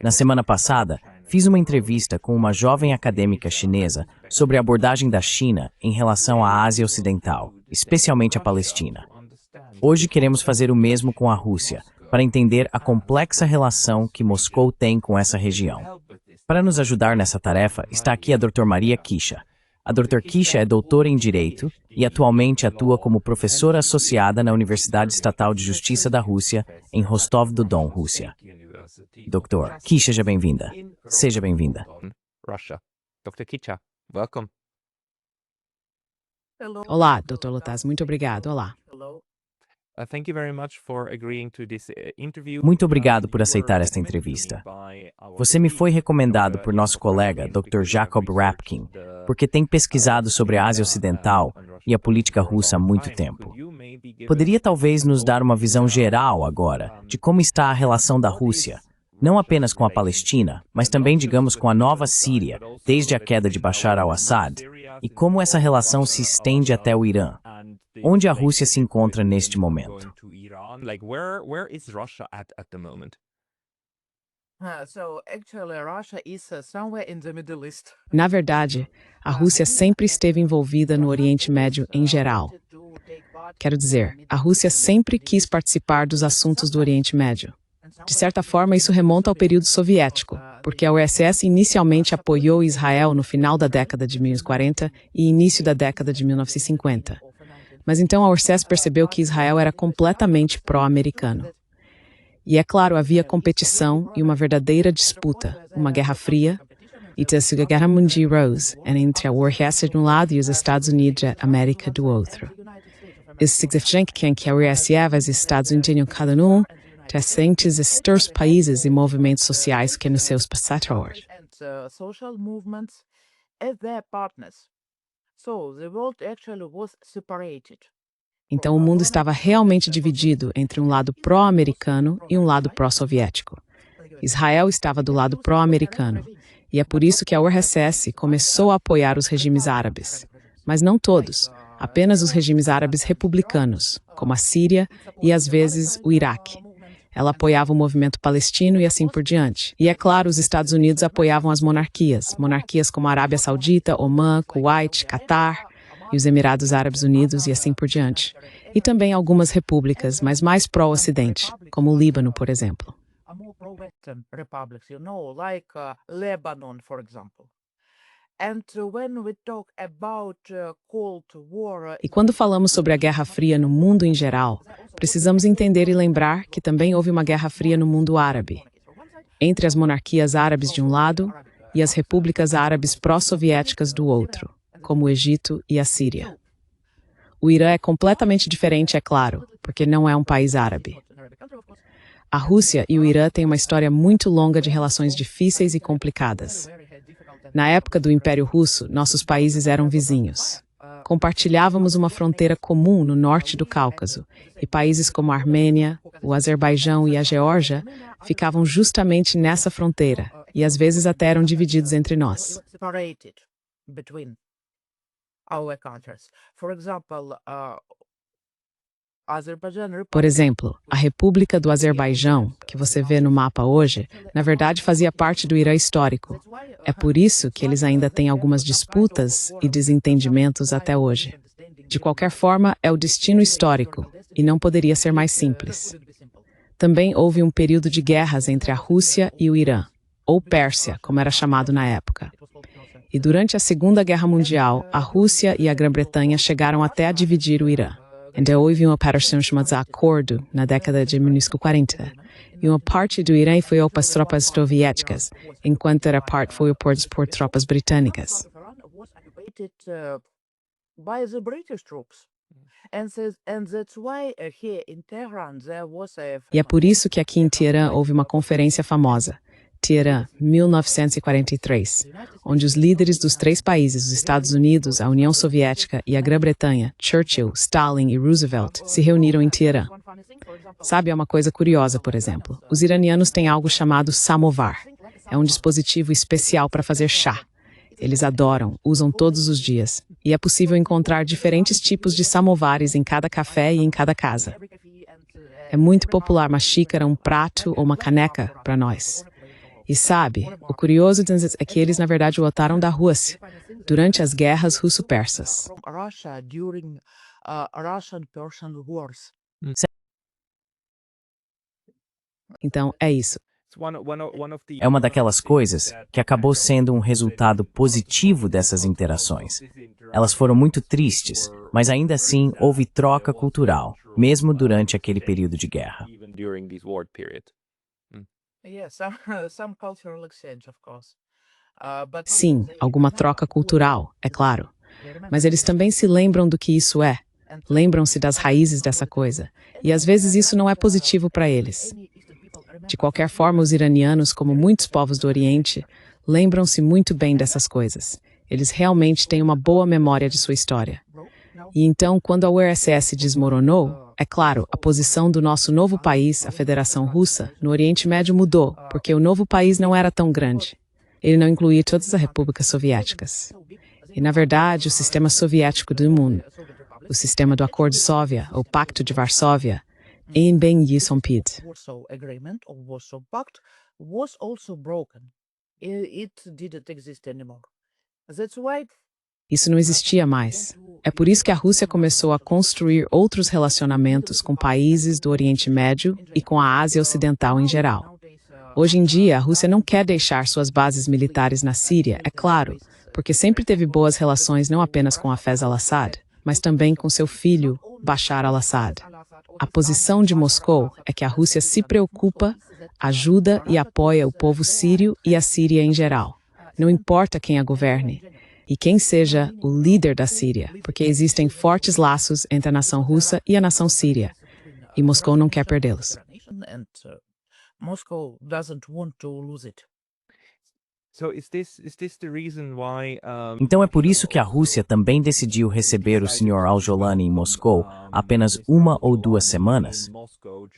Na semana passada, fiz uma entrevista com uma jovem acadêmica chinesa sobre a abordagem da China em relação à Ásia Ocidental, especialmente a Palestina. Hoje queremos fazer o mesmo com a Rússia, para entender a complexa relação que Moscou tem com essa região. Para nos ajudar nessa tarefa, está aqui a Dr. Maria Kisha. A Dr. Kisha é doutora em Direito e atualmente atua como professora associada na Universidade Estatal de Justiça da Rússia, em Rostov-do-Don, Rússia. Dr. Kisha, seja bem-vinda. Seja bem-vinda. Dr. Kisha, welcome. Olá, Dr. Lutaz, muito obrigado. Olá. Muito obrigado por aceitar esta entrevista. Você me foi recomendado por nosso colega, Dr. Jacob Rapkin, porque tem pesquisado sobre a Ásia Ocidental e a política russa há muito tempo. Poderia talvez nos dar uma visão geral agora de como está a relação da Rússia, não apenas com a Palestina, mas também, digamos, com a nova Síria, desde a queda de Bashar al-Assad, e como essa relação se estende até o Irã. Onde a Rússia se encontra neste momento? Na verdade, a Rússia sempre esteve envolvida no Oriente Médio em geral. Quero dizer, a Rússia sempre quis participar dos assuntos do Oriente Médio. De certa forma, isso remonta ao período soviético, porque a URSS inicialmente apoiou Israel no final da década de 1940 e início da década de 1950. Mas então a URSS percebeu que Israel era completamente pró-americano. E é claro, havia competição e uma verdadeira disputa, uma guerra fria, e a Segunda Guerra Mundial rose, entre a URSS de um lado e os Estados Unidos da América do outro. Isso significa que a URSS e os Estados Unidos tinham cada um recentes estes países e movimentos sociais que nos seus passados. Então o mundo estava realmente dividido entre um lado pró-americano e um lado pró-soviético. Israel estava do lado pró-americano, e é por isso que a URSS começou a apoiar os regimes árabes. Mas não todos, apenas os regimes árabes republicanos, como a Síria e às vezes o Iraque. Ela apoiava o movimento palestino e assim por diante. E é claro, os Estados Unidos apoiavam as monarquias como a Arábia Saudita, Omã, Kuwait, Catar e os Emirados Árabes Unidos e assim por diante. E também algumas repúblicas, mas mais pró-Ocidente, como o Líbano, por exemplo. E quando falamos sobre a Guerra Fria no mundo em geral, precisamos entender e lembrar que também houve uma Guerra Fria no mundo árabe, entre as monarquias árabes de um lado e as repúblicas árabes pró-soviéticas do outro, como o Egito e a Síria. O Irã é completamente diferente, é claro, porque não é um país árabe. A Rússia e o Irã têm uma história muito longa de relações difíceis e complicadas. Na época do Império Russo, nossos países eram vizinhos. Compartilhávamos uma fronteira comum no norte do Cáucaso, e países como a Armênia, o Azerbaijão e a Geórgia ficavam justamente nessa fronteira, e às vezes até eram divididos entre nós. Por exemplo, a República do Azerbaijão, que você vê no mapa hoje, na verdade fazia parte do Irã histórico. É por isso que eles ainda têm algumas disputas e desentendimentos até hoje. De qualquer forma, é o destino histórico, e não poderia ser mais simples. Também houve um período de guerras entre a Rússia e o Irã, ou Pérsia, como era chamado na época. E durante a Segunda Guerra Mundial, a Rússia e a Grã-Bretanha chegaram até a dividir o Irã. Então houve uma operação chamada Acordo na década de 1940, e uma parte do Irã foi para as tropas soviéticas, enquanto outra parte foi por tropas britânicas. E é por isso que aqui em Teherã houve uma conferência famosa, Teherã, 1943, onde os líderes dos três países, os Estados Unidos, a União Soviética e a Grã-Bretanha, Churchill, Stalin e Roosevelt, se reuniram em Teherã. Sabe, é uma coisa curiosa, por exemplo. Os iranianos têm algo chamado samovar. É um dispositivo especial para fazer chá. Eles adoram, usam todos os dias. E é possível encontrar diferentes tipos de samovares em cada café e em cada casa. É muito popular uma xícara, um prato ou uma caneca para nós. E sabe, o curioso é que eles na verdade botaram da Rússia durante as guerras russo-persas. Então, é isso. É uma daquelas coisas que acabou sendo um resultado positivo dessas interações. Elas foram muito tristes, mas ainda assim houve troca cultural, mesmo durante aquele período de guerra. Sim, alguma troca cultural, é claro. Mas eles também se lembram do que isso é. Lembram-se das raízes dessa coisa. E às vezes isso não é positivo para eles. De qualquer forma, os iranianos, como muitos povos do Oriente, lembram-se muito bem dessas coisas. Eles realmente têm uma boa memória de sua história. E então, quando a URSS desmoronou, é claro, a posição do nosso novo país, a Federação Russa, no Oriente Médio mudou, porque o novo país não era tão grande. Ele não incluía todas as repúblicas soviéticas. E, na verdade, o sistema soviético do mundo, o sistema do Acordo Sóvia, ou Pacto de Varsóvia, em bem Yisonpid. Isso não existia mais. É por isso que a Rússia começou a construir outros relacionamentos com países do Oriente Médio e com a Ásia Ocidental em geral. Hoje em dia, a Rússia não quer deixar suas bases militares na Síria, é claro, porque sempre teve boas relações não apenas com Hafez al-Assad, mas também com seu filho, Bashar al-Assad. A posição de Moscou é que a Rússia se preocupa, ajuda e apoia o povo sírio e a Síria em geral. Não importa quem a governe e quem seja o líder da Síria, porque existem fortes laços entre a nação russa e a nação síria, e Moscou não quer perdê-los. Então é por isso que a Rússia também decidiu receber o Sr. al-Jolani em Moscou apenas 1 ou 2 semanas?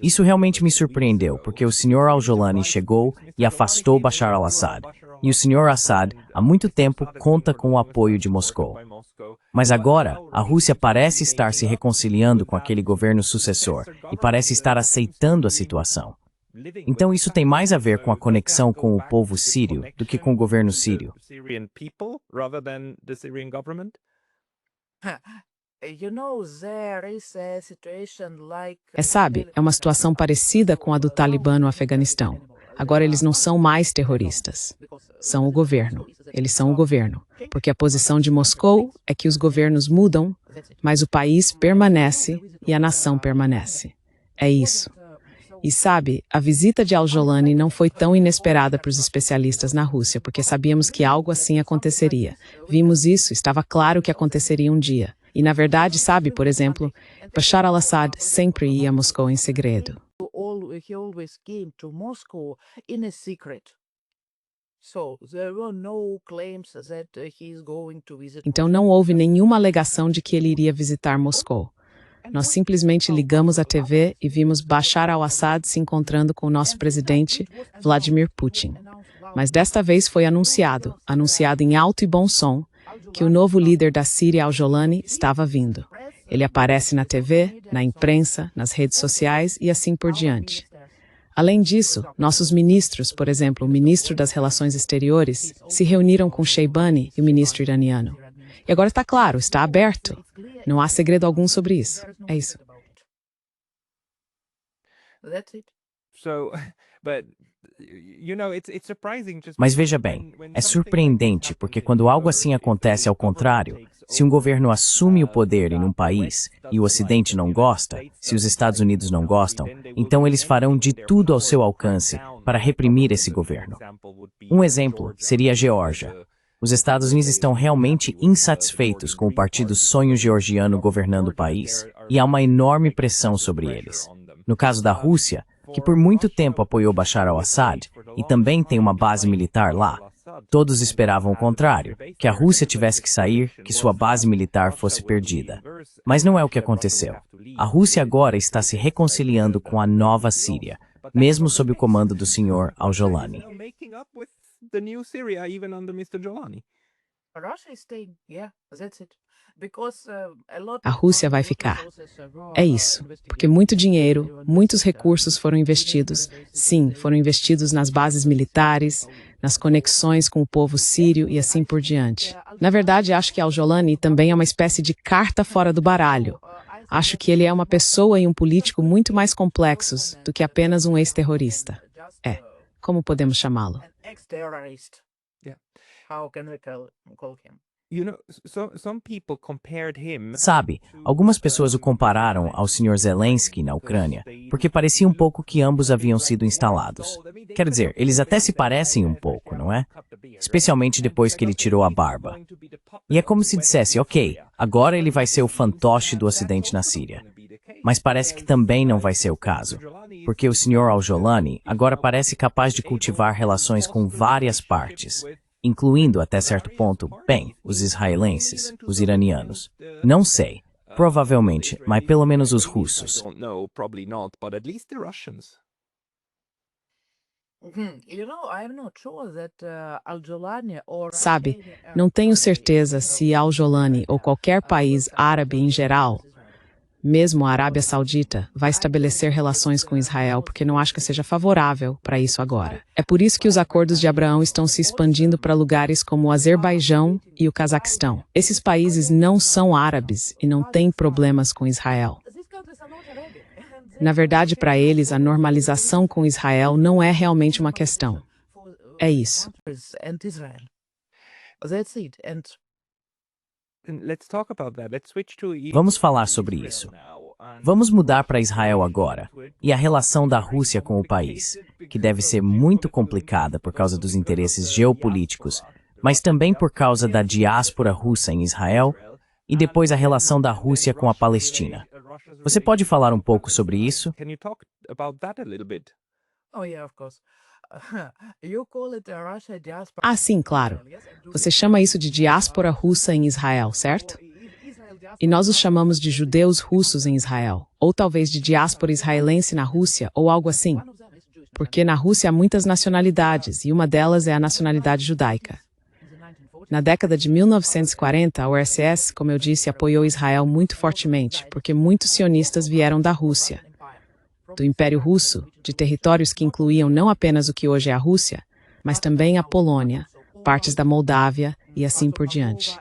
Isso realmente me surpreendeu, porque o Sr. al-Jolani chegou e afastou Bashar al-Assad, e o Sr. Assad há muito tempo conta com o apoio de Moscou. Mas agora, a Rússia parece estar se reconciliando com aquele governo sucessor e parece estar aceitando a situação. Então isso tem mais a ver com a conexão com o povo sírio do que com o governo sírio. Sabe, é uma situação parecida com a do Talibã no Afeganistão. Agora eles não são mais terroristas. São o governo. Eles são o governo. Porque a posição de Moscou é que os governos mudam, mas o país permanece e a nação permanece. É isso. E sabe, a visita de al-Jolani não foi tão inesperada para os especialistas na Rússia, porque sabíamos que algo assim aconteceria. Vimos isso, estava claro que aconteceria um dia. E na verdade, sabe, por exemplo, Bashar al-Assad sempre ia a Moscou em segredo. Então não houve nenhuma alegação de que ele iria visitar Moscou. Nós simplesmente ligamos a TV e vimos Bashar al-Assad se encontrando com o nosso presidente, Vladimir Putin. Mas desta vez foi anunciado em alto e bom som, que o novo líder da Síria, al-Jolani, estava vindo. Ele aparece na TV, na imprensa, nas redes sociais e assim por diante. Além disso, nossos ministros, por exemplo, o ministro das Relações Exteriores, se reuniram com Sheibani e o ministro iraniano. E agora está claro, está aberto. Não há segredo algum sobre isso. É isso. Mas veja bem, é surpreendente porque quando algo assim acontece ao contrário, se um governo assume o poder em um país e o Ocidente não gosta, se os Estados Unidos não gostam, então eles farão de tudo ao seu alcance para reprimir esse governo. Um exemplo seria a Geórgia. Os Estados Unidos estão realmente insatisfeitos com o partido Sonho Georgiano governando o país, e há uma enorme pressão sobre eles. No caso da Rússia, que por muito tempo apoiou Bashar al-Assad, e também tem uma base militar lá, todos esperavam o contrário, que a Rússia tivesse que sair, que sua base militar fosse perdida. Mas não é o que aconteceu. A Rússia agora está se reconciliando com a nova Síria, mesmo sob o comando do Sr. al-Jolani. A Rússia vai ficar. É isso, porque muito dinheiro, muitos recursos foram investidos. Sim, foram investidos nas bases militares, nas conexões com o povo sírio e assim por diante. Na verdade, acho que Al-Jolani também é uma espécie de carta fora do baralho. Acho que ele é uma pessoa e um político muito mais complexos do que apenas um ex-terrorista. É, como podemos chamá-lo? Sabe, algumas pessoas o compararam ao Sr. Zelensky na Ucrânia, porque parecia um pouco que ambos haviam sido instalados. Quer dizer, eles até se parecem um pouco, não é? Especialmente depois que ele tirou a barba. E é como se dissesse, ok, agora ele vai ser o fantoche do Ocidente na Síria. Mas parece que também não vai ser o caso, porque o Sr. Al-Jolani agora parece capaz de cultivar relações com várias partes, incluindo, até certo ponto, bem, os israelenses, os iranianos. Não sei, provavelmente, mas pelo menos os russos. Sabe, não tenho certeza se Al-Jolani ou qualquer país árabe em geral, mesmo a Arábia Saudita, vai estabelecer relações com Israel porque não acho que seja favorável para isso agora. É por isso que os acordos de Abraão estão se expandindo para lugares como o Azerbaijão e o Cazaquistão. Esses países não são árabes e não têm problemas com Israel. Na verdade, para eles, a normalização com Israel não é realmente uma questão. É isso. Vamos falar sobre isso. Vamos mudar para Israel agora, e a relação da Rússia com o país, que deve ser muito complicada por causa dos interesses geopolíticos, mas também por causa da diáspora russa em Israel, e depois a relação da Rússia com a Palestina. Você pode falar um pouco sobre isso? Ah, sim, claro. Você chama isso de diáspora russa em Israel, certo? E nós os chamamos de judeus russos em Israel, ou talvez de diáspora israelense na Rússia, ou algo assim. Porque na Rússia há muitas nacionalidades, e uma delas é a nacionalidade judaica. Na década de 1940, a URSS, como eu disse, apoiou Israel muito fortemente, porque muitos sionistas vieram da Rússia, do Império Russo, de territórios que incluíam não apenas o que hoje é a Rússia, mas também a Polônia, partes da Moldávia e assim por diante.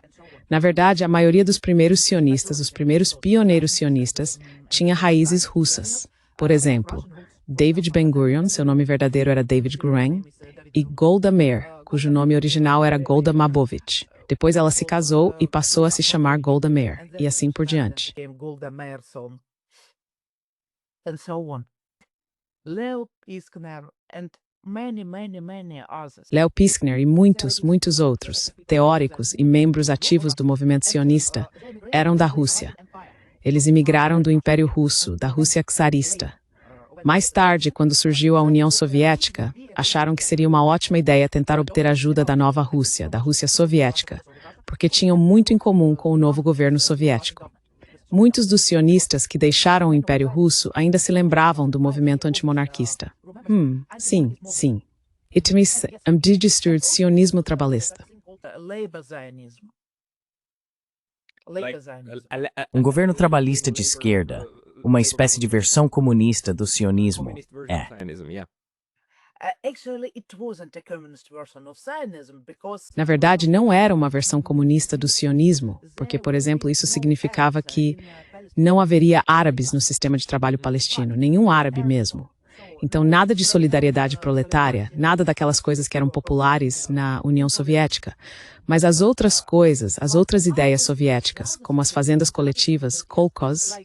Na verdade, a maioria dos primeiros sionistas, os primeiros pioneiros sionistas, tinha raízes russas. Por exemplo, David Ben-Gurion, seu nome verdadeiro era David Grueng, e Golda Meir, cujo nome original era Golda Mabovich. Depois ela se casou e passou a se chamar Golda Meir, e assim por diante. Leo Piskner e muitos outros, teóricos e membros ativos do movimento sionista, eram da Rússia. Eles imigraram do Império Russo, da Rússia czarista. Mais tarde, quando surgiu a União Soviética, acharam que seria uma ótima ideia tentar obter ajuda da nova Rússia, da Rússia soviética, porque tinham muito em comum com o novo governo soviético. Muitos dos sionistas que deixaram o Império Russo ainda se lembravam do movimento antimonarquista. Sim. It means registered sionismo trabalhista. Um governo trabalhista de esquerda, uma espécie de versão comunista do sionismo, é. Na verdade, não era uma versão comunista do sionismo, porque, por exemplo, isso significava que não haveria árabes no sistema de trabalho palestino, nenhum árabe mesmo. Então, nada de solidariedade proletária, nada daquelas coisas que eram populares na União Soviética. Mas as outras coisas, as outras ideias soviéticas, como as fazendas coletivas, kolkhoz,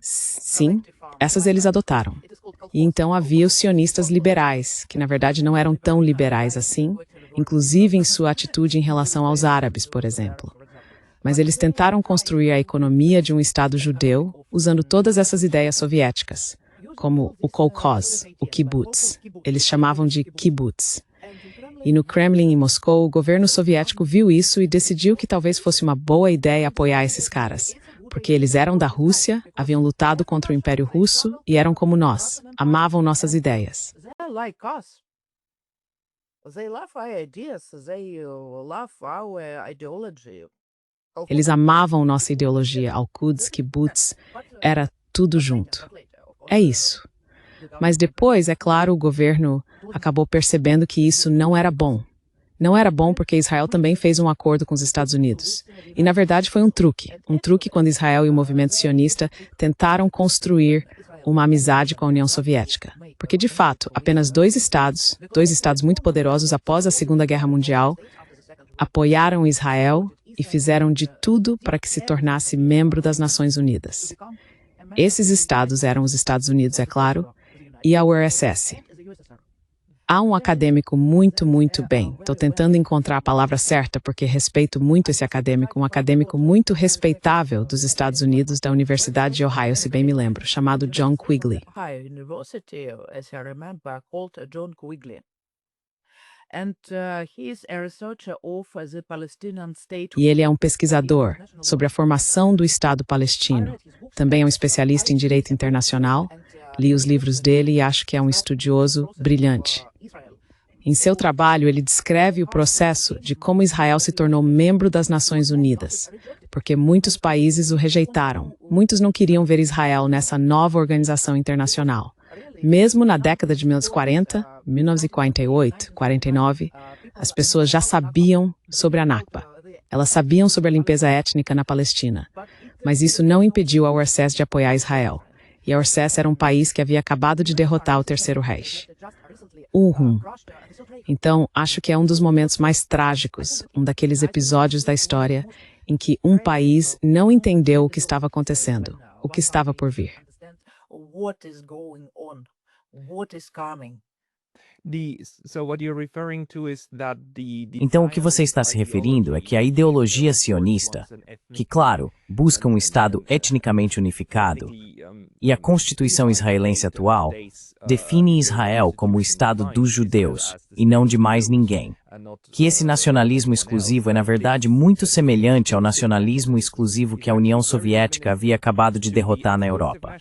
sim, essas eles adotaram. E então havia os sionistas liberais, que na verdade não eram tão liberais assim, inclusive em sua atitude em relação aos árabes, por exemplo. Mas eles tentaram construir a economia de um Estado judeu usando todas essas ideias soviéticas, como o kolkhoz, o kibbutz. Eles chamavam de kibbutz. E no Kremlin, em Moscou, o governo soviético viu isso e decidiu que talvez fosse uma boa ideia apoiar esses caras, porque eles eram da Rússia, haviam lutado contra o Império Russo e eram como nós, amavam nossas ideias. Eles amavam nossa ideologia, Al-Quds, Kibbutz, era tudo junto. É isso. Mas depois, é claro, o governo acabou percebendo que isso não era bom. Não era bom porque Israel também fez um acordo com os Estados Unidos. E, na verdade, foi um truque. Um truque quando Israel e o movimento sionista tentaram construir uma amizade com a União Soviética. Porque, de fato, apenas dois estados muito poderosos após a Segunda Guerra Mundial, apoiaram Israel e fizeram de tudo para que se tornasse membro das Nações Unidas. Esses estados eram os Estados Unidos, é claro, e a URSS. Há um acadêmico muito bem. Estou tentando encontrar a palavra certa porque respeito muito esse acadêmico, um acadêmico muito respeitável dos Estados Unidos, da Universidade de Ohio, se bem me lembro, chamado John Quigley. E ele é um pesquisador sobre a formação do Estado palestino. Também é um especialista em direito internacional. Li os livros dele e acho que é um estudioso brilhante. Em seu trabalho, ele descreve o processo de como Israel se tornou membro das Nações Unidas, porque muitos países o rejeitaram. Muitos não queriam ver Israel nessa nova organização internacional. Mesmo na década de 1940, 1948, 49, as pessoas já sabiam sobre a Nakba. Elas sabiam sobre a limpeza étnica na Palestina. Mas isso não impediu a URSS de apoiar Israel. E a URSS era um país que havia acabado de derrotar o Terceiro Reich. Então, acho que é um dos momentos mais trágicos, um daqueles episódios da história em que um país não entendeu o que estava acontecendo, o que estava por vir. Então, o que você está se referindo é que a ideologia sionista, que, claro, busca um Estado etnicamente unificado, e a Constituição israelense atual, define Israel como o Estado dos judeus, e não de mais ninguém. Que esse nacionalismo exclusivo é, na verdade, muito semelhante ao nacionalismo exclusivo que a União Soviética havia acabado de derrotar na Europa.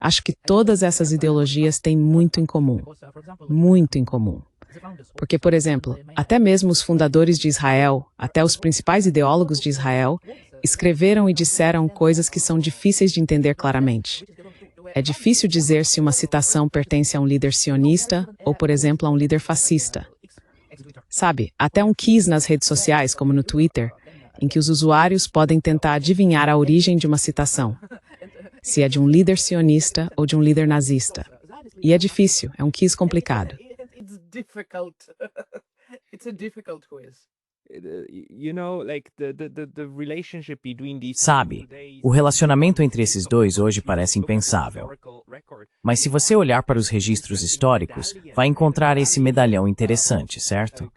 Acho que todas essas ideologias têm muito em comum. Muito em comum. Porque, por exemplo, até mesmo os fundadores de Israel, até os principais ideólogos de Israel, escreveram e disseram coisas que são difíceis de entender claramente. É difícil dizer se uma citação pertence a um líder sionista ou, por exemplo, a um líder fascista. Sabe, até um quiz nas redes sociais, como no Twitter, em que os usuários podem tentar adivinhar a origem de uma citação, se é de um líder sionista ou de um líder nazista. E é difícil, é um quiz complicado. Sabe, o relacionamento entre esses dois hoje parece impensável. Mas se você olhar para os registros históricos, vai encontrar esse medalhão interessante, certo?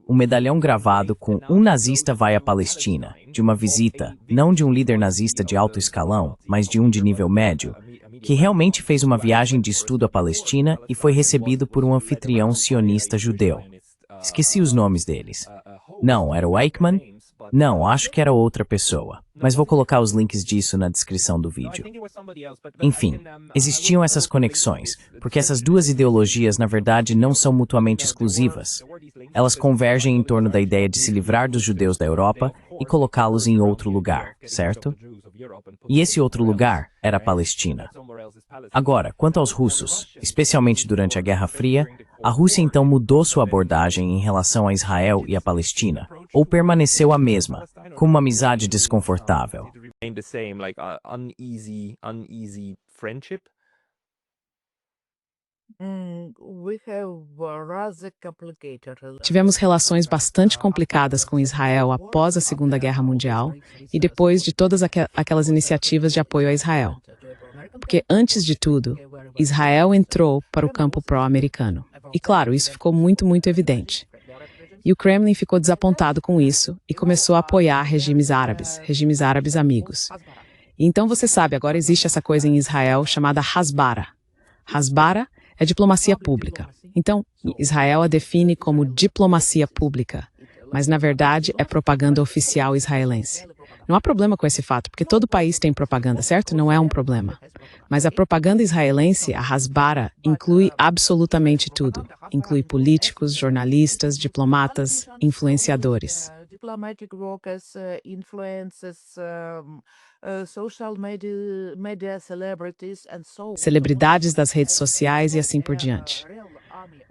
Um medalhão gravado com "Um nazista vai à Palestina", de uma visita, não de um líder nazista de alto escalão, mas de um de nível médio, que realmente fez uma viagem de estudo à Palestina e foi recebido por um anfitrião sionista judeu. Esqueci os nomes deles. Não, era o Eichmann? Não, acho que era outra pessoa. Mas vou colocar os links disso na descrição do vídeo. Enfim, existiam essas conexões, porque essas duas ideologias, na verdade, não são mutuamente exclusivas. Elas convergem em torno da ideia de se livrar dos judeus da Europa e colocá-los em outro lugar, certo? E esse outro lugar era a Palestina. Agora, quanto aos russos, especialmente durante a Guerra Fria, a Rússia então mudou sua abordagem em relação a Israel e a Palestina, ou permaneceu a mesma, com uma amizade desconfortável? Tivemos relações bastante complicadas com Israel após a Segunda Guerra Mundial e depois de todas aquelas iniciativas de apoio a Israel. Porque, antes de tudo, Israel entrou para o campo pró-americano. E, claro, isso ficou muito evidente. E o Kremlin ficou desapontado com isso e começou a apoiar regimes árabes amigos. E então, você sabe, agora existe essa coisa em Israel chamada Hasbara. Hasbara é diplomacia pública. Então, Israel a define como diplomacia pública, mas na verdade é propaganda oficial israelense. Não há problema com esse fato, porque todo país tem propaganda, certo? Não é um problema. Mas a propaganda israelense, a Hasbara, inclui absolutamente tudo. Inclui políticos, jornalistas, diplomatas, influenciadores. Diplomatic workers, influencers, social media celebrities and so on. Celebridades das redes sociais e assim por diante.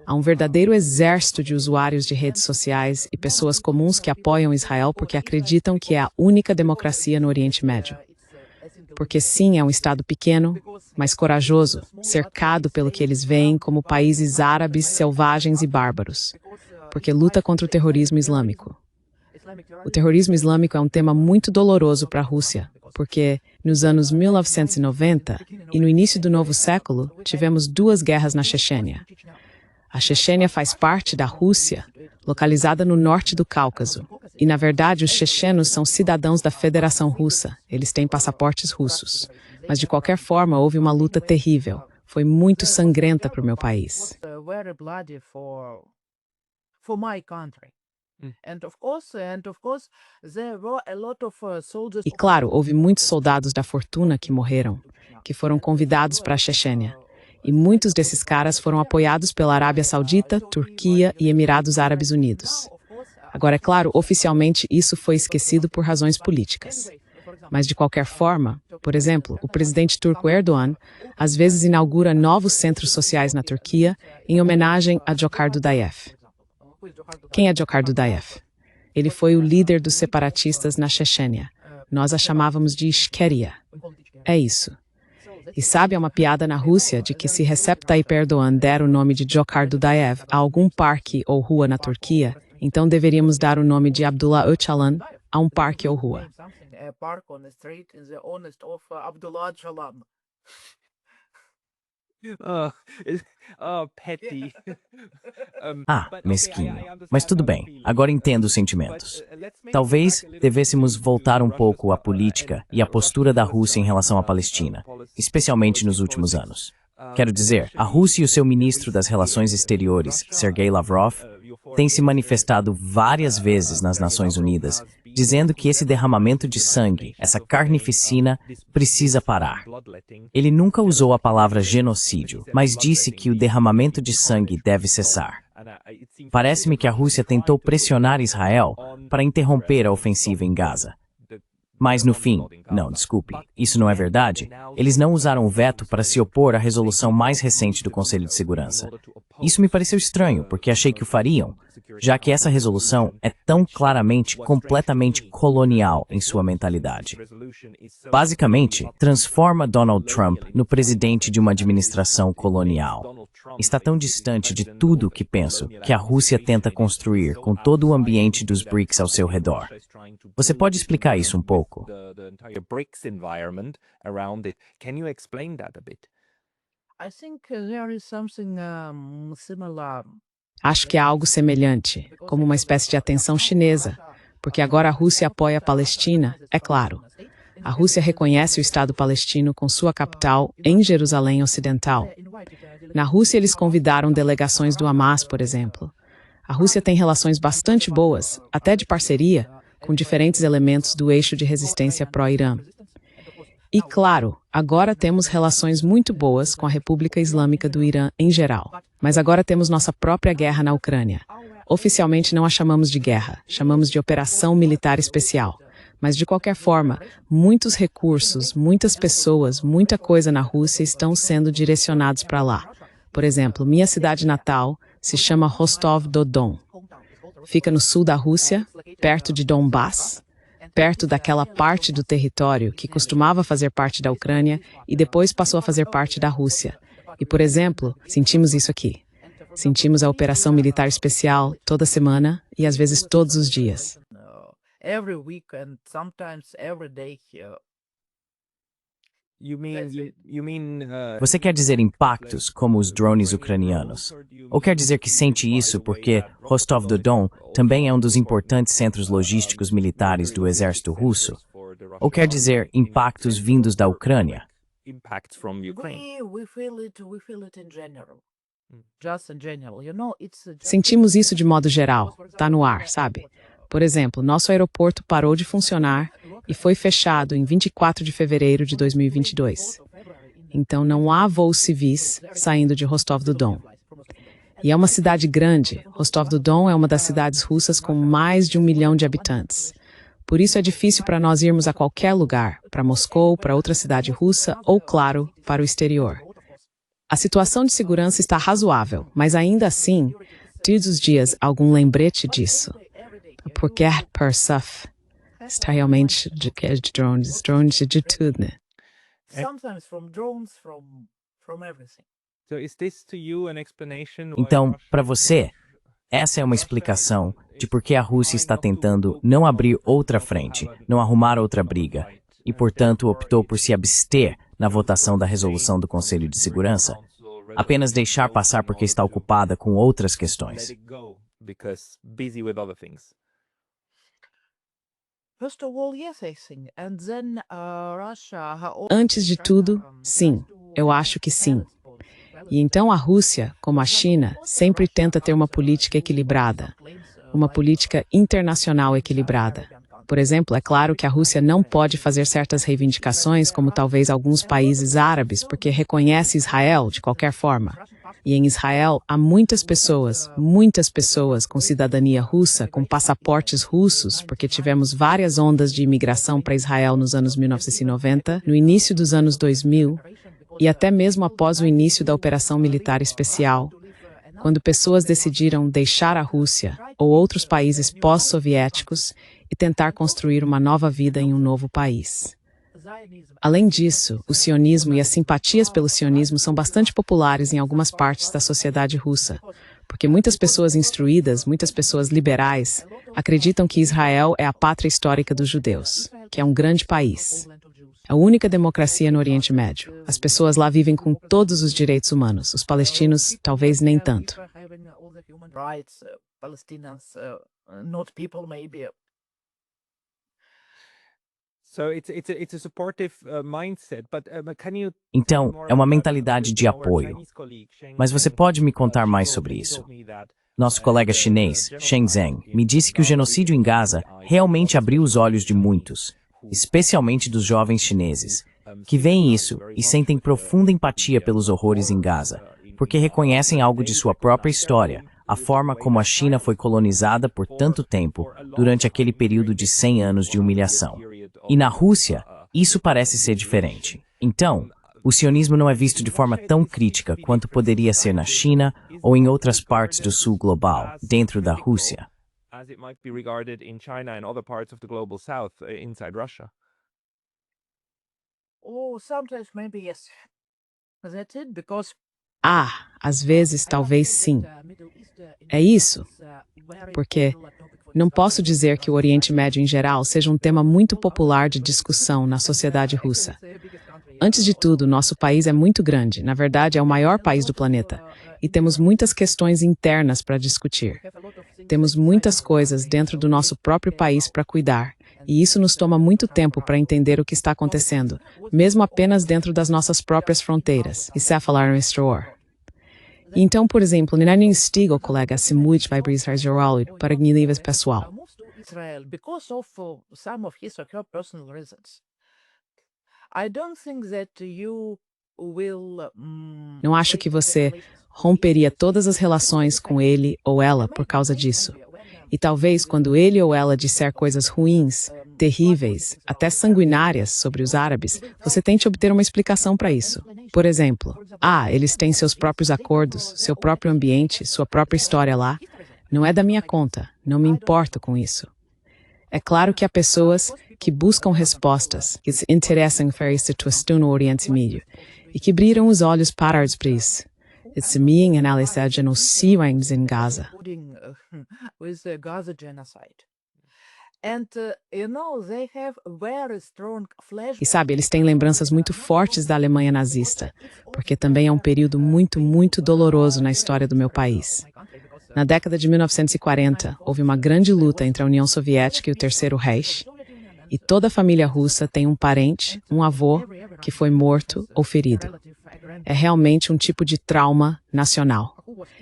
Há um verdadeiro exército de usuários de redes sociais e pessoas comuns que apoiam Israel porque acreditam que é a única democracia no Oriente Médio. Porque sim, é um estado pequeno, mas corajoso, cercado pelo que eles veem como países árabes selvagens e bárbaros. Porque luta contra o terrorismo islâmico. O terrorismo islâmico é um tema muito doloroso para a Rússia, porque nos anos 1990 e no início do novo século, tivemos 2 guerras na Chechênia. A Chechênia faz parte da Rússia, localizada no norte do Cáucaso. E, na verdade, os chechenos são cidadãos da Federação Russa. Eles têm passaportes russos. Mas, de qualquer forma, houve uma luta terrível. Foi muito sangrenta para o meu país. E, claro, houve muitos soldados da Fortuna que morreram, que foram convidados para a Chechênia. E muitos desses caras foram apoiados pela Arábia Saudita, Turquia e Emirados Árabes Unidos. Agora, é claro, oficialmente isso foi esquecido por razões políticas. Mas, de qualquer forma, por exemplo, o presidente turco Erdogan às vezes inaugura novos centros sociais na Turquia em homenagem a Djokhar Dudayev. Quem é Djokhar Dudayev? Ele foi o líder dos separatistas na Chechênia. Nós a chamávamos de Ishkeria. É isso. E sabe, é uma piada na Rússia de que se Recep Tayyip Erdogan der o nome de Djokhar Dudayev a algum parque ou rua na Turquia, então deveríamos dar o nome de Abdullah Öcalan a um parque ou rua. Petty. Mesquinho. Mas tudo bem, agora entendo os sentimentos. Talvez devêssemos voltar um pouco à política e à postura da Rússia em relação à Palestina, especialmente nos últimos anos. Quero dizer, a Rússia e o seu ministro das Relações Exteriores, Sergei Lavrov, têm se manifestado várias vezes nas Nações Unidas, dizendo que esse derramamento de sangue, essa carnificina, precisa parar. Ele nunca usou a palavra genocídio, mas disse que o derramamento de sangue deve cessar. Parece-me que a Rússia tentou pressionar Israel para interromper a ofensiva em Gaza. Mas no fim, não, desculpe, isso não é verdade. Eles não usaram o veto para se opor à resolução mais recente do Conselho de Segurança. Isso me pareceu estranho, porque achei que o fariam, já que essa resolução é tão claramente, completamente colonial em sua mentalidade. Basicamente, transforma Donald Trump no presidente de uma administração colonial. Está tão distante de tudo o que penso que a Rússia tenta construir com todo o ambiente dos BRICS ao seu redor. Você pode explicar isso um pouco? Acho que há algo semelhante, como uma espécie de atenção chinesa, porque agora a Rússia apoia a Palestina, é claro. A Rússia reconhece o Estado palestino com sua capital em Jerusalém Ocidental. Na Rússia, eles convidaram delegações do Hamas, por exemplo. A Rússia tem relações bastante boas, até de parceria, com diferentes elementos do eixo de resistência pró-Irã. E, claro, agora temos relações muito boas com a República Islâmica do Irã em geral. Mas agora temos nossa própria guerra na Ucrânia. Oficialmente não a chamamos de guerra, chamamos de Operação Militar Especial. Mas, de qualquer forma, muitos recursos, muitas pessoas, muita coisa na Rússia estão sendo direcionados para lá. Por exemplo, minha cidade natal se chama Rostov-do-Don. Fica no sul da Rússia, perto de Donbass, perto daquela parte do território que costumava fazer parte da Ucrânia e depois passou a fazer parte da Rússia. E, por exemplo, sentimos isso aqui. Sentimos a Operação Militar Especial toda semana e às vezes todos os dias. Every week and sometimes every day here. Você quer dizer impactos como os drones ucranianos? Ou quer dizer que sente isso porque Rostov-do-Don também é um dos importantes centros logísticos militares do exército russo? Ou quer dizer impactos vindos da Ucrânia? We feel it in general. Just in general, you know, Sentimos isso de modo geral, tá no ar, sabe? Por exemplo, nosso aeroporto parou de funcionar e foi fechado em 24 de fevereiro de 2022. Então não há voos civis saindo de Rostov-do-Don. E é uma cidade grande. Rostov-do-Don é uma das cidades russas com mais de 1 milhão de habitantes. Por isso é difícil para nós irmos a qualquer lugar, para Moscou, para outra cidade russa ou, claro, para o exterior. A situação de segurança está razoável, mas ainda assim, todos os dias algum lembrete disso. Porque está realmente de drones de tudo, né? Sometimes from drones, from everything. So is this to you an explanation why Então, Russia para você, essa é uma explicação de por que a Rússia está tentando não abrir outra frente, não arrumar outra briga, e, portanto, optou por se abster na votação da resolução do Conselho de Segurança, apenas deixar passar porque está ocupada com outras let questões. it go because busy with other things? First of all, yes, I think. And then Russia. Antes de tudo, sim, eu acho que sim. E então a Rússia, como a China, sempre tenta ter uma política equilibrada, uma política internacional equilibrada. Por exemplo, é claro que a Rússia não pode fazer certas reivindicações, como talvez alguns países árabes, porque reconhece Israel de qualquer forma. E em Israel há muitas pessoas com cidadania russa, com passaportes russos, porque tivemos várias ondas de imigração para Israel nos anos 1990, no início dos anos 2000, e até mesmo após o início da Operação Militar Especial, quando pessoas decidiram deixar a Rússia ou outros países pós-soviéticos e tentar construir uma nova vida em um novo país. Além disso, o sionismo e as simpatias pelo sionismo são bastante populares em algumas partes da sociedade russa, porque muitas pessoas instruídas, muitas pessoas liberais, acreditam que Israel é a pátria histórica dos judeus, que é um grande país. É a única democracia no Oriente Médio. As pessoas lá vivem com todos os direitos humanos. Os palestinos, talvez nem tanto. Rights, Palestinians, not people maybe. So it's a supportive mindset, but can you Então, é uma mentalidade de apoio. Mas você pode me contar mais sobre isso? Nosso colega chinês, Shen Zheng, me disse que o genocídio em Gaza realmente abriu os olhos de muitos, especialmente dos jovens chineses, que veem isso e sentem profunda empatia pelos horrores em Gaza, porque reconhecem algo de sua própria história, a forma como a China foi colonizada por tanto tempo, durante aquele período de 100 anos de humilhação. E na Rússia, isso parece ser diferente. Então, o sionismo não é visto de forma tão crítica quanto poderia ser na China ou em outras partes do sul global, dentro da Rússia. as it might be regarded in China and other parts of the global south inside Russia? Oh, sometimes maybe yes. That's it, because Às vezes talvez sim. É isso, porque não posso dizer que o Oriente Médio em geral seja um tema muito popular de discussão na sociedade russa. Antes de tudo, nosso país é muito grande, na verdade é o maior país do planeta, e temos muitas questões internas para discutir. Temos muitas coisas dentro do nosso próprio país para cuidar, e isso nos toma muito tempo para entender o que está acontecendo, mesmo apenas dentro das nossas próprias fronteiras, e se falar no exterior. Então, por exemplo, nem estigo, colega, se muito vai brisar geral para nível pessoal. Israel, because of some of his or her personal reasons. I don't think that you will. Não acho que você romperia todas as relações com ele ou ela por causa disso. E talvez quando ele ou ela disser coisas ruins, terríveis, até sanguinárias sobre os árabes, você tente obter uma explicação para isso. Por exemplo, eles têm seus próprios acordos, seu próprio ambiente, sua própria história lá. Não é da minha conta, não me importo com isso. É claro que há pessoas que buscam respostas, que se interessam para a situação no Oriente Médio, e que brilham os olhos para isso. It's me em analisar genocídio em Gaza. With the Gaza genocide. And, they have very strong E sabe, eles têm lembranças muito fortes da Alemanha nazista, porque também é um período muito, muito doloroso na história do meu país. Na década de 1940, houve uma grande luta entre a União Soviética e o Terceiro Reich, e toda a família russa tem um parente, um avô, que foi morto ou ferido. É realmente um tipo de trauma nacional.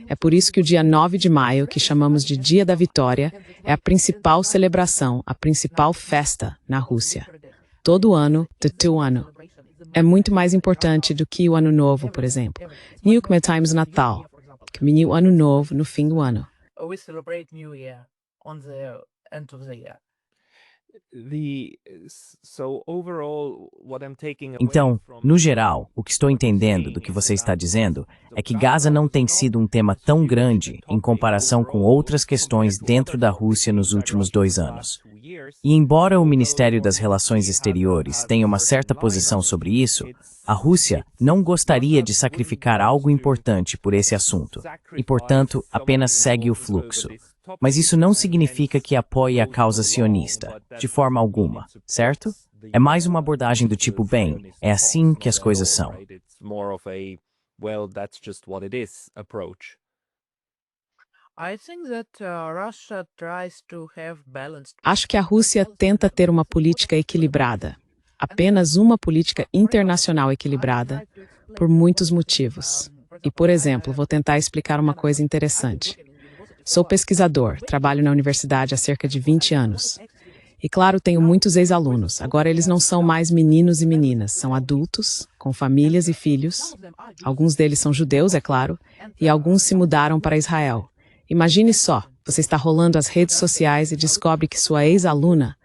É por isso que o dia 9 de maio, que chamamos de Dia da Vitória, é a principal celebração, a principal festa na Rússia. Todo ano, do ano. É muito mais importante do que o Ano Novo, por exemplo. New Times Natal, que o Ano Novo no fim do ano. We celebrate New Year on the end of the year. Então, no geral, o que estou entendendo do que você está dizendo é que Gaza não tem sido um tema tão grande em comparação com outras questões dentro da Rússia nos últimos 2 anos. E embora o Ministério das Relações Exteriores tenha uma certa posição sobre isso, a Rússia não gostaria de sacrificar algo importante por esse assunto, e, portanto, apenas segue o fluxo. Mas isso não significa que apoie a causa sionista, de forma alguma, certo? É mais uma abordagem do tipo, bem, é assim que as coisas são. Acho que a Rússia tenta ter uma política equilibrada, apenas uma política internacional equilibrada, por muitos motivos. E, por exemplo, vou tentar explicar uma coisa interessante. Sou pesquisador, trabalho na universidade há cerca de 20 anos. E claro, tenho muitos ex-alunos. Agora eles não são mais meninos e meninas, são adultos, com famílias e filhos. Alguns deles são judeus, é claro, e alguns se mudaram para Israel. Imagine só, você está rolando as redes sociais e descobre que sua ex-aluna,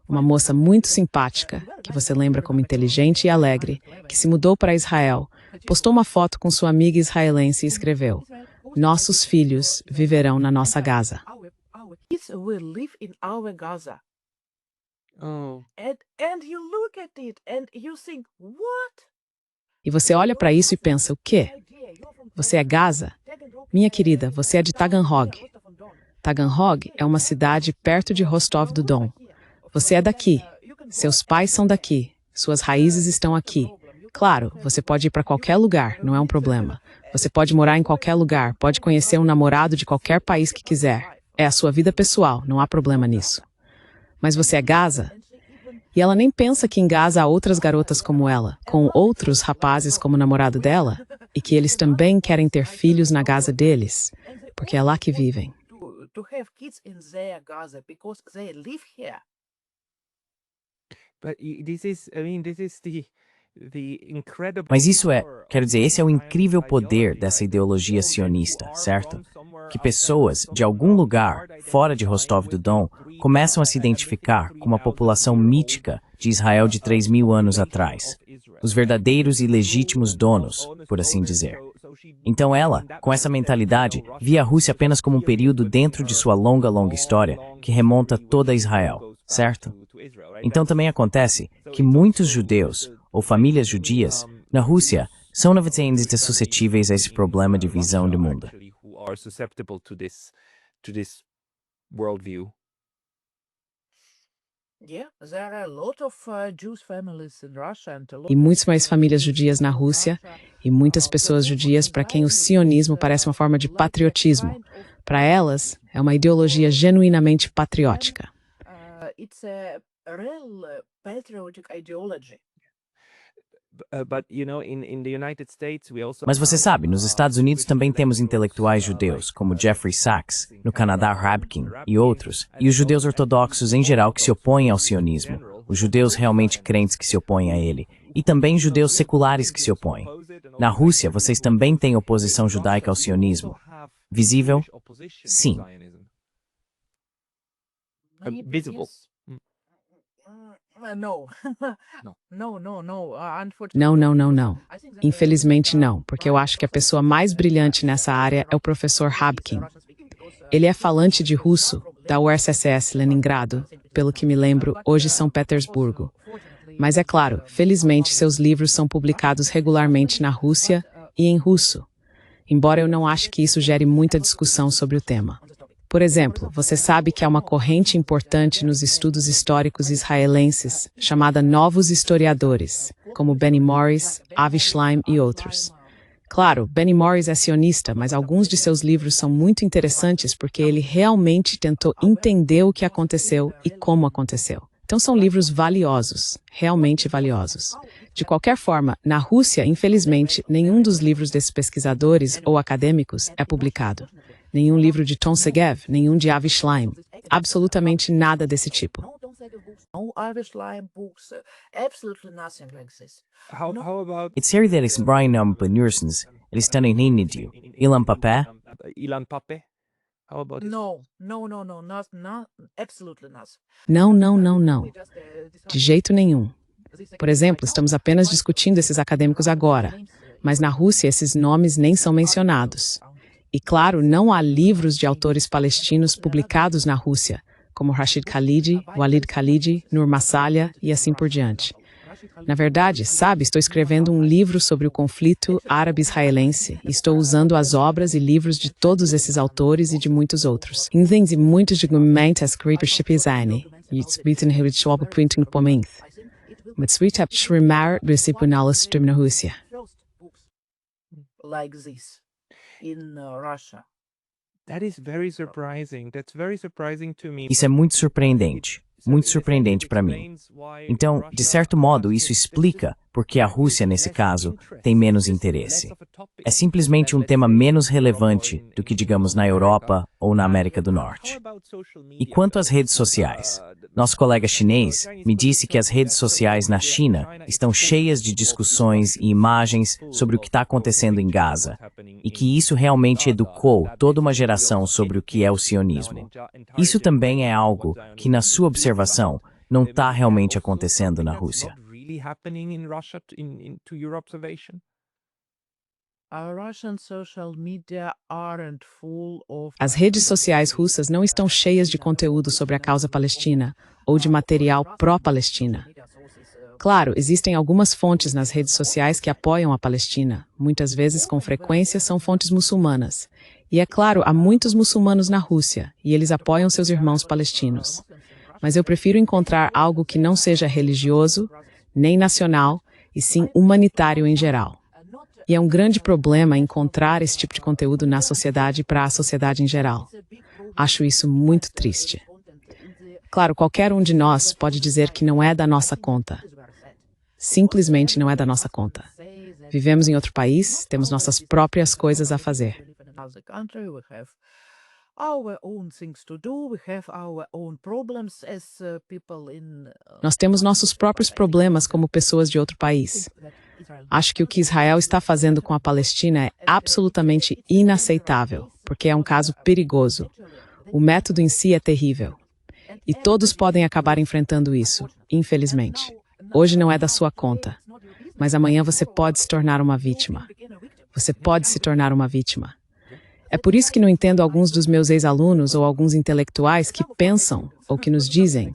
uma moça muito simpática, que você lembra como inteligente e alegre, que se mudou para Israel, postou uma foto com sua amiga israelense e escreveu: "Nossos filhos viverão na nossa Gaza." Our kids will live in our Gaza. Oh. And you look at it and you think, what? E você olha para isso e pensa, o quê? Você é Gaza? Minha querida, você é de Taganrog. Taganrog é uma cidade perto de Rostov do Don. Você é daqui. Seus pais são daqui. Suas raízes estão aqui. Claro, você pode ir para qualquer lugar, não é um problema. Você pode morar em qualquer lugar, pode conhecer um namorado de qualquer país que quiser. É a sua vida pessoal, não há problema nisso. Mas você é Gaza? E ela nem pensa que em Gaza há outras garotas como ela, com outros rapazes como namorado dela, e que eles também querem ter filhos na Gaza deles, porque é lá que vivem. To have kids in their Gaza because they live here. But this is Mas isso quero dizer, esse é o incrível poder dessa ideologia sionista, certo? Que pessoas, de algum lugar, fora de Rostov do Don, começam a se identificar com uma população mítica de Israel de 3.000 anos atrás. Os verdadeiros e legítimos donos, por assim dizer. Então ela, com essa mentalidade, via a Rússia apenas como um período dentro de sua longa história, que remonta toda a Israel, certo? Então também acontece que muitos judeus, ou famílias judias, na Rússia, são novamente suscetíveis a esse problema de visão de mundo. E muitas mais famílias judias na Rússia, e muitas pessoas judias para quem o sionismo parece uma forma de patriotismo. Para elas, é uma ideologia genuinamente patriótica. It's a real patriotic ideology. Mas você sabe, nos Estados Unidos também temos intelectuais judeus, como Jeffrey Sachs, no Canadá Rabkin e outros, e os judeus ortodoxos em geral que se opõem ao sionismo, os judeus realmente crentes que se opõem a ele, e também judeus seculares que se opõem. Na Rússia, vocês também têm oposição judaica ao sionismo. Visível? Sim. Visible. No. Não. Infelizmente não, porque eu acho que a pessoa mais brilhante nessa área é o professor Rabkin. Ele é falante de russo, da URSS Leningrado, pelo que me lembro, hoje São Petersburgo. Mas é claro, felizmente seus livros são publicados regularmente na Rússia e em russo, embora eu não ache que isso gere muita discussão sobre o tema. Por exemplo, você sabe que há uma corrente importante nos estudos históricos israelenses, chamada Novos Historiadores, como Benny Morris, Avi Shlaim e outros. Claro, Benny Morris é sionista, mas alguns de seus livros são muito interessantes porque ele realmente tentou entender o que aconteceu e como aconteceu. Então são livros valiosos, realmente valiosos. De qualquer forma, na Rússia, infelizmente, nenhum dos livros desses pesquisadores ou acadêmicos é publicado. Nenhum livro de Tom Segev, nenhum de Avi Shlaim. Absolutamente nada desse tipo. No Irish Line books, absolutely nothing like this. How about It's here that is Brian Benursens, eles estão em Índio, Ilan Papé, Ilan Pappé? How about it? No, not absolutely nothing. Não, não, não, não. De jeito nenhum. Por exemplo, estamos apenas discutindo esses acadêmicos agora, mas na Rússia esses nomes nem são mencionados. E claro, não há livros de autores palestinos publicados na Rússia, como Rashid Khalidi, Walid Khalidi, Nur Massalia e assim por diante. Na verdade, sabe, estou escrevendo um livro sobre o conflito árabe-israelense e estou usando as obras e livros de todos esses autores e de muitos outros. Entende muitos documentos escritos zijn, e escritos em printing pomento. Mas escritos schrimar disciplinalis na Rússia. Like this in Russia. That is very surprising. That's very surprising to me. Isso é muito surpreendente para mim. Então, de certo modo, isso explica por que a Rússia, nesse caso, tem menos interesse. É simplesmente um tema menos relevante do que, digamos, na Europa ou na América do Norte. E quanto às redes sociais? Nosso colega chinês me disse que as redes sociais na China estão cheias de discussões e imagens sobre o que está acontecendo em Gaza, e que isso realmente educou toda uma geração sobre o que é o sionismo. Isso também é algo que, na sua observação, não está realmente acontecendo na Rússia. As redes sociais russas não estão cheias de conteúdo sobre a causa palestina ou de material pró-Palestina. Claro, existem algumas fontes nas redes sociais que apoiam a Palestina. Muitas vezes, com frequência, são fontes muçulmanas. E é claro, há muitos muçulmanos na Rússia, e eles apoiam seus irmãos palestinos. Mas eu prefiro encontrar algo que não seja religioso, nem nacional, e sim humanitário em geral. E é um grande problema encontrar esse tipo de conteúdo na sociedade para a sociedade em geral. Acho isso muito triste. Claro, qualquer um de nós pode dizer que não é da nossa conta. Simplesmente não é da nossa conta. Vivemos em outro país, temos nossas próprias coisas a fazer. Nós temos nossos próprios problemas como pessoas de outro país. Acho que o que Israel está fazendo com a Palestina é absolutamente inaceitável, porque é um caso perigoso. O método em si é terrível. E todos podem acabar enfrentando isso, infelizmente. Hoje não é da sua conta, mas amanhã você pode se tornar uma vítima. Você pode se tornar uma vítima. É por isso que não entendo alguns dos meus ex-alunos ou alguns intelectuais que pensam, ou que nos dizem,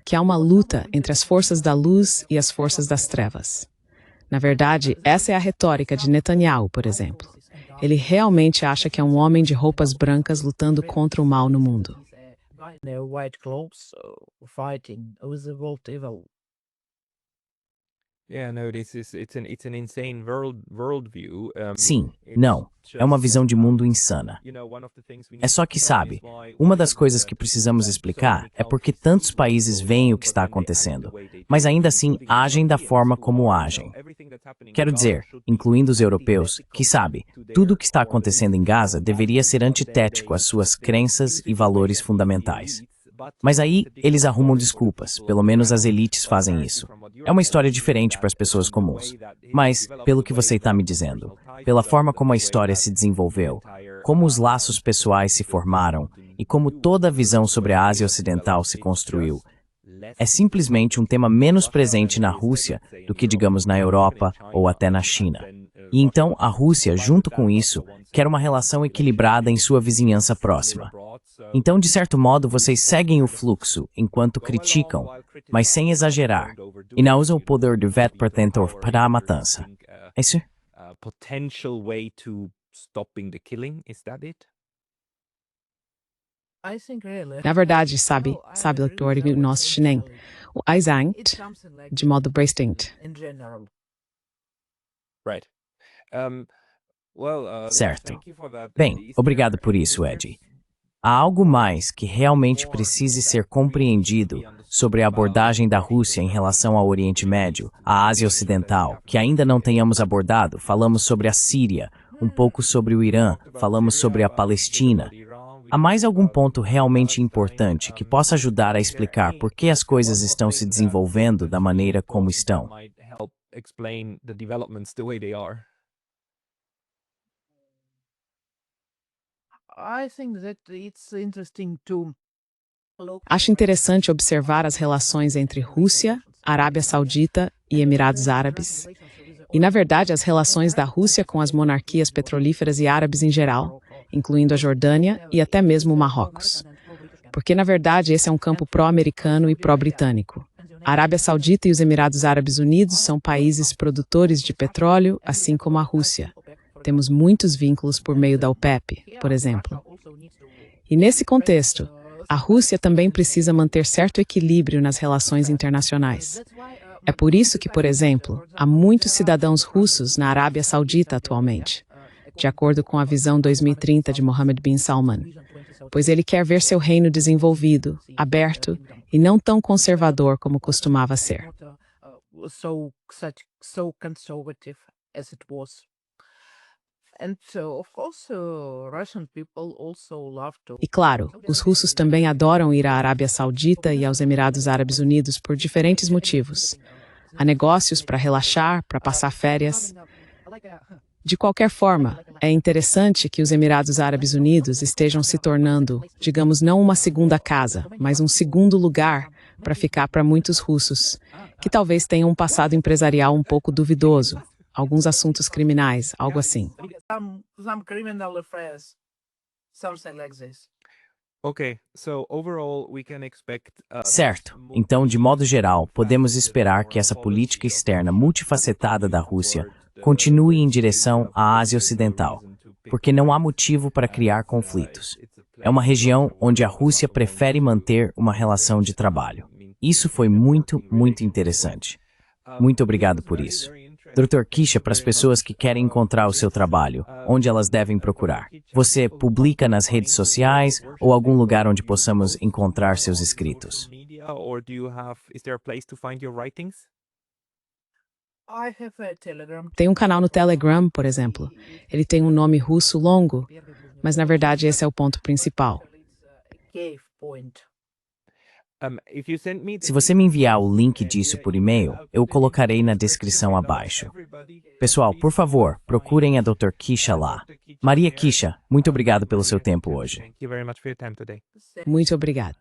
que há uma luta entre as forças da luz e as forças das trevas. Na verdade, essa é a retórica de Netanyahu, por exemplo. Ele realmente acha que é um homem de roupas brancas lutando contra o mal no mundo. Sim, não. É uma visão de mundo insana. É só que, sabe, uma das coisas que precisamos explicar é porque tantos países veem o que está acontecendo, mas ainda assim agem da forma como agem. Quero dizer, incluindo os europeus, que, sabe, tudo o que está acontecendo em Gaza deveria ser antitético às suas crenças e valores fundamentais. Mas aí, eles arrumam desculpas, pelo menos as elites fazem isso. É uma história diferente para as pessoas comuns. Mas, pelo que você está me dizendo, pela forma como a história se desenvolveu, como os laços pessoais se formaram e como toda a visão sobre a Ásia Ocidental se construiu, é simplesmente um tema menos presente na Rússia do que, digamos, na Europa ou até na China. E então, a Rússia, junto com isso, quer uma relação equilibrada em sua vizinhança próxima. Então, de certo modo, vocês seguem o fluxo enquanto criticam, mas sem exagerar, e não usam o poder do veto protetor para a matança. É isso? Na verdade, sabe, leitor e nosso chinês, o Aisangt, de modo bastante. Certo. Bem, obrigado por isso, Ed. Há algo mais que realmente precise ser compreendido sobre a abordagem da Rússia em relação ao Oriente Médio, à Ásia Ocidental, que ainda não tenhamos abordado. Falamos sobre a Síria, um pouco sobre o Irã, falamos sobre a Palestina. Há mais algum ponto realmente importante que possa ajudar a explicar por que as coisas estão se desenvolvendo da maneira como estão? I think that it's interesting to look Acho interessante observar as relações entre Rússia, Arábia Saudita e Emirados Árabes. E, na verdade, as relações da Rússia com as monarquias petrolíferas e árabes em geral, incluindo a Jordânia e até mesmo o Marrocos. Porque, na verdade, esse é um campo pró-americano e pró-britânico. A Arábia Saudita e os Emirados Árabes Unidos são países produtores de petróleo, assim como a Rússia. Temos muitos vínculos por meio da OPEP, por exemplo. E nesse contexto, a Rússia também precisa manter certo equilíbrio nas relações internacionais. É por isso que, por exemplo, há muitos cidadãos russos na Arábia Saudita atualmente, de acordo com a visão 2030 de Mohammed bin Salman, pois ele quer ver seu reino desenvolvido, aberto e não tão conservador como costumava ser. so conservative as it was. And of course, Russian people also love to. E claro, os russos também adoram ir à Arábia Saudita e aos Emirados Árabes Unidos por diferentes motivos. Há negócios para relaxar, para passar férias. De qualquer forma, é interessante que os Emirados Árabes Unidos estejam se tornando, digamos, não uma segunda casa, mas um segundo lugar para ficar para muitos russos, que talvez tenham um passado empresarial um pouco duvidoso, alguns assuntos criminais, algo assim. Some criminal affairs, something like this. Okay, so overall we can expect Certo. Então, de modo geral, podemos esperar que essa política externa multifacetada da Rússia continue em direção à Ásia Ocidental, porque não há motivo para criar conflitos. É uma região onde a Rússia prefere manter uma relação de trabalho. Isso foi muito, muito interessante. Muito obrigado por isso. Dr. Kisha, para as pessoas que querem encontrar o seu trabalho, onde elas devem procurar? Você publica nas redes sociais ou algum lugar onde possamos encontrar seus escritos? I have a Telegram. Tem um canal no Telegram, por exemplo. Ele tem um nome russo longo, mas na verdade esse é o ponto principal. Cave point. Se você me enviar o link disso por e-mail, eu o colocarei na descrição abaixo. Pessoal, por favor, procurem a Dr. Kisha lá. Maria Kisha, muito obrigado pelo seu tempo hoje. Muito obrigado.